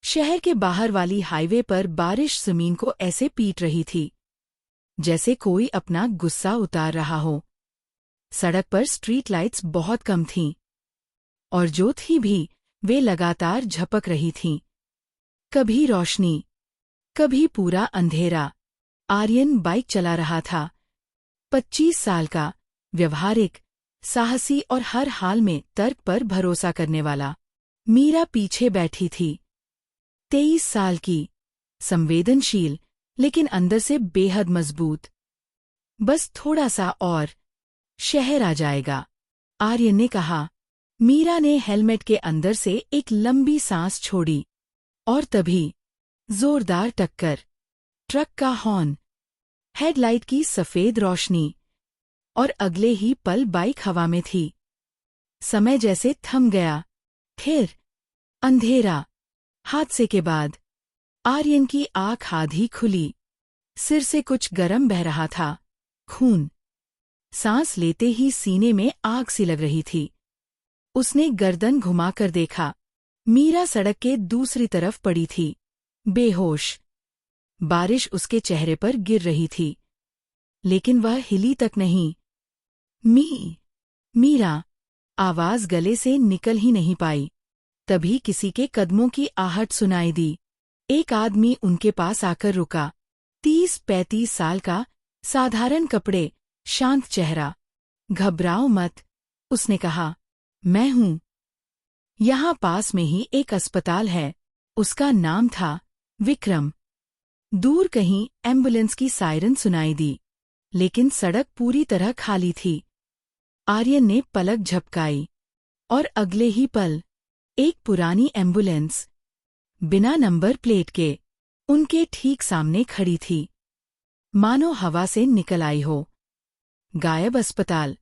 शहर के बाहर वाली हाईवे पर बारिश जमीन को ऐसे पीट रही थी जैसे कोई अपना गुस्सा उतार रहा हो। सड़क पर स्ट्रीट लाइट्स बहुत कम थीं, और जो थी भी वे लगातार झपक रही थीं। कभी रोशनी, कभी पूरा अंधेरा। आर्यन बाइक चला रहा था, 25 साल का, व्यवहारिक, साहसी और हर हाल में तर्क पर भरोसा करने वाला। मीरा पीछे बैठी थी, 23 साल की, संवेदनशील लेकिन अंदर से बेहद मजबूत। बस थोड़ा सा और शहर आ जाएगा, आर्यन ने कहा। मीरा ने हेलमेट के अंदर से एक लंबी सांस छोड़ी, और तभी जोरदार टक्कर, ट्रक का हॉर्न, हेडलाइट की सफेद रोशनी, और अगले ही पल बाइक हवा में थी। समय जैसे थम गया। फिर अंधेरा। हादसे के बाद आर्यन की आंख आधी खुली, सिर से कुछ गरम बह रहा था, खून। सांस लेते ही सीने में आग सी लग रही थी। उसने गर्दन घुमाकर देखा। मीरा सड़क के दूसरी तरफ पड़ी थी, बेहोश। बारिश उसके चेहरे पर गिर रही थी, लेकिन वह हिली तक नहीं। मीरा, आवाज गले से निकल ही नहीं पाई। तभी किसी के कदमों की आहट सुनाई दी। एक आदमी उनके पास आकर रुका, 30-35 साल का, साधारण कपड़े, शांत चेहरा। घबराओ मत, उसने कहा, मैं हूं। यहाँ पास में ही एक अस्पताल है। उसका नाम था विक्रम। दूर कहीं एम्बुलेंस की सायरन सुनाई दी, लेकिन सड़क पूरी तरह खाली थी। आर्यन ने पलक झपकाई, और अगले ही पल एक पुरानी एम्बुलेंस, बिना नंबर प्लेट के, उनके ठीक सामने खड़ी थी, मानो हवा से निकल आई हो। गायब अस्पताल।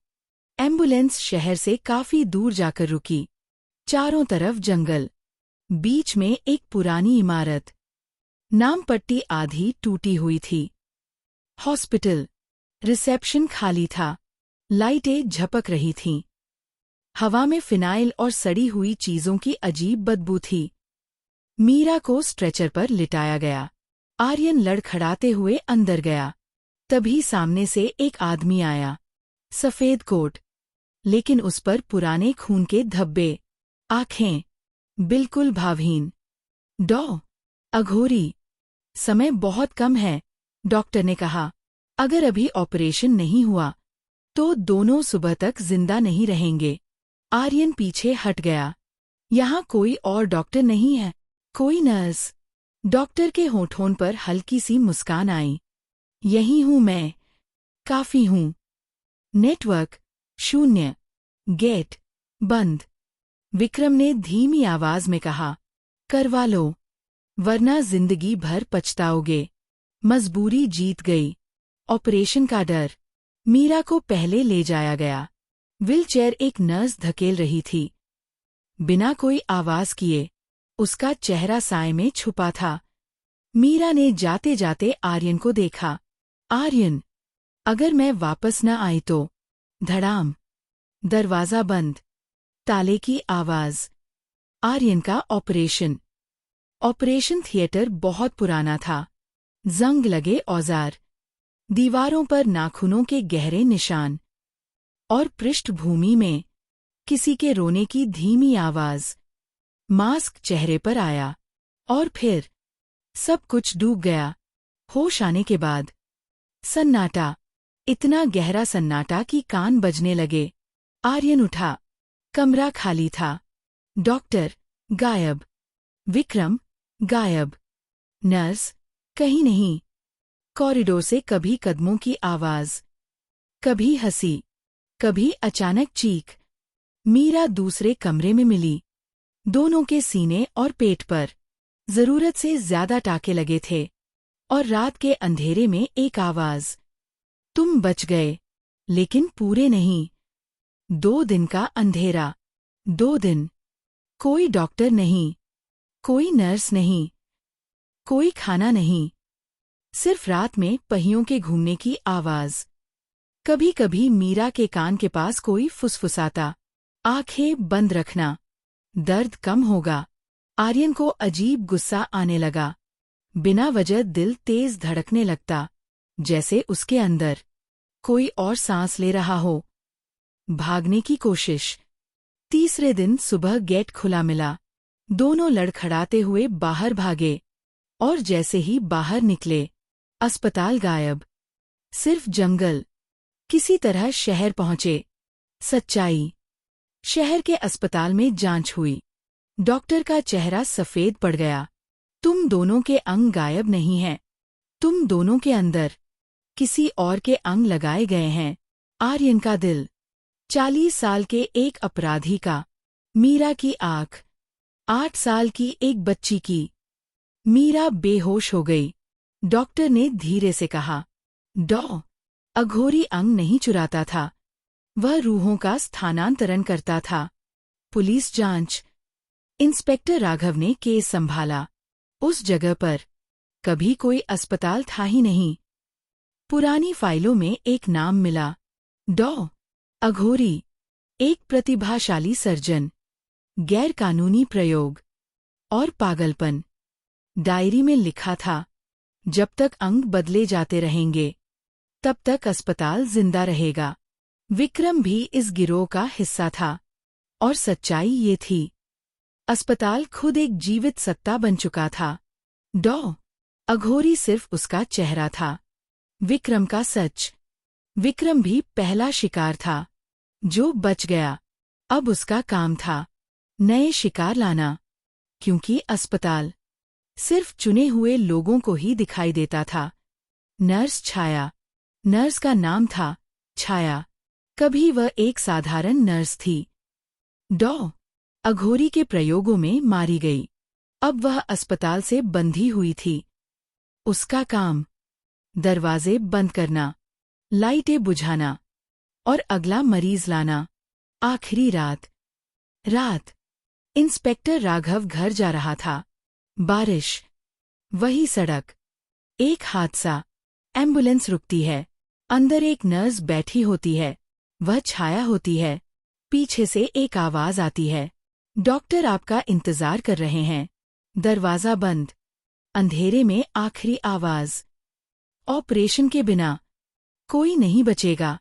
एम्बुलेंस शहर से काफी दूर जाकर रुकी। चारों तरफ जंगल, बीच में एक पुरानी इमारत। नाम पट्टी आधी टूटी हुई थी। हॉस्पिटल। रिसेप्शन खाली था, लाइटें झपक रही थीं। हवा में फिनाइल और सड़ी हुई चीजों की अजीब बदबू थी। मीरा को स्ट्रेचर पर लिटाया गया। आर्यन लड़खड़ाते हुए अंदर गया। तभी सामने से एक आदमी आया, सफेद कोट, लेकिन उस पर पुराने खून के धब्बे। आंखें बिल्कुल भावहीन। अघोरी। समय बहुत कम है, डॉक्टर ने कहा। अगर अभी ऑपरेशन नहीं हुआ तो दोनों सुबह तक जिंदा नहीं रहेंगे। आर्यन पीछे हट गया। यहाँ कोई और डॉक्टर नहीं है? कोई नर्स? डॉक्टर के होठों पर हल्की सी मुस्कान आई। यही हूँ मैं, काफी हूँ। नेटवर्क शून्य, गेट बंद। विक्रम ने धीमी आवाज में कहा, करवा लो, वरना जिंदगी भर पछताओगे। मजबूरी जीत गई। ऑपरेशन का डर। मीरा को पहले ले जाया गया। व्हीलचेयर एक नर्स धकेल रही थी। बिना कोई आवाज किए, उसका चेहरा साए में छुपा था। मीरा ने जाते जाते आर्यन को देखा। आर्यन, अगर मैं वापस न आई तो। धड़ाम। दरवाजा बंद। ताले की आवाज। आर्यन का ऑपरेशन। ऑपरेशन थिएटर बहुत पुराना था। जंग लगे औजार, दीवारों पर नाखूनों के गहरे निशान, और पृष्ठभूमि में किसी के रोने की धीमी आवाज। मास्क चेहरे पर आया, और फिर सब कुछ डूब गया। होश आने के बाद सन्नाटा, इतना गहरा सन्नाटा कि कान बजने लगे। आर्यन उठा। कमरा खाली था। डॉक्टर गायब, विक्रम गायब, नर्स कहीं नहीं। कॉरिडोर से कभी कदमों की आवाज, कभी हंसी, कभी अचानक चीख। मीरा दूसरे कमरे में मिली। दोनों के सीने और पेट पर जरूरत से ज्यादा टाके लगे थे, और रात के अंधेरे में एक आवाज, तुम बच गए, लेकिन पूरे नहीं। 2 दिन का अंधेरा। 2 दिन। कोई डॉक्टर नहीं, कोई नर्स नहीं, कोई खाना नहीं। सिर्फ रात में पहियों के घूमने की आवाज। कभी कभी मीरा के कान के पास कोई फुसफुसाता, आंखें बंद रखना, दर्द कम होगा। आर्यन को अजीब गुस्सा आने लगा। बिना वजह दिल तेज धड़कने लगता, जैसे उसके अंदर कोई और सांस ले रहा हो। भागने की कोशिश। तीसरे दिन सुबह गेट खुला मिला। दोनों लड़खड़ाते हुए बाहर भागे, और जैसे ही बाहर निकले, अस्पताल गायब। सिर्फ जंगल। किसी तरह शहर पहुंचे। सच्चाई। शहर के अस्पताल में जांच हुई। डॉक्टर का चेहरा सफेद पड़ गया। तुम दोनों के अंग गायब नहीं हैं। तुम दोनों के अंदर किसी और के अंग लगाए गए हैं। आर्यन का दिल। 40 साल के एक अपराधी का। मीरा की आंख। 8 साल की एक बच्ची की। मीरा बेहोश हो गई। डॉक्टर ने धीरे से कहा, अघोरी अंग नहीं चुराता था, वह रूहों का स्थानांतरण करता था। पुलिस जांच। इंस्पेक्टर राघव ने केस संभाला। उस जगह पर कभी कोई अस्पताल था ही नहीं। पुरानी फाइलों में एक नाम मिला, अघोरी, एक प्रतिभाशाली सर्जन, गैरकानूनी प्रयोग और पागलपन। डायरी में लिखा था, जब तक अंग बदले जाते रहेंगे, तब तक अस्पताल जिंदा रहेगा। विक्रम भी इस गिरोह का हिस्सा था, और सच्चाई ये थी, अस्पताल खुद एक जीवित सत्ता बन चुका था। अघोरी सिर्फ उसका चेहरा था। विक्रम का सच। विक्रम भी पहला शिकार था, जो बच गया। अब उसका काम था नए शिकार लाना, क्योंकि अस्पताल सिर्फ चुने हुए लोगों को ही दिखाई देता था। नर्स छाया। नर्स का नाम था छाया। कभी वह एक साधारण नर्स थी। अघोरी के प्रयोगों में मारी गई। अब वह अस्पताल से बंधी हुई थी। उसका काम दरवाजे बंद करना, लाइटें बुझाना और अगला मरीज लाना। आखिरी रात। इंस्पेक्टर राघव घर जा रहा था। बारिश। वही सड़क। एक हादसा। एम्बुलेंस रुकती है। अंदर एक नर्स बैठी होती है। वह छाया होती है। पीछे से एक आवाज आती है, डॉक्टर आपका इंतजार कर रहे हैं। दरवाजा बंद। अंधेरे में आखिरी आवाज, ऑपरेशन के बिना कोई नहीं बचेगा।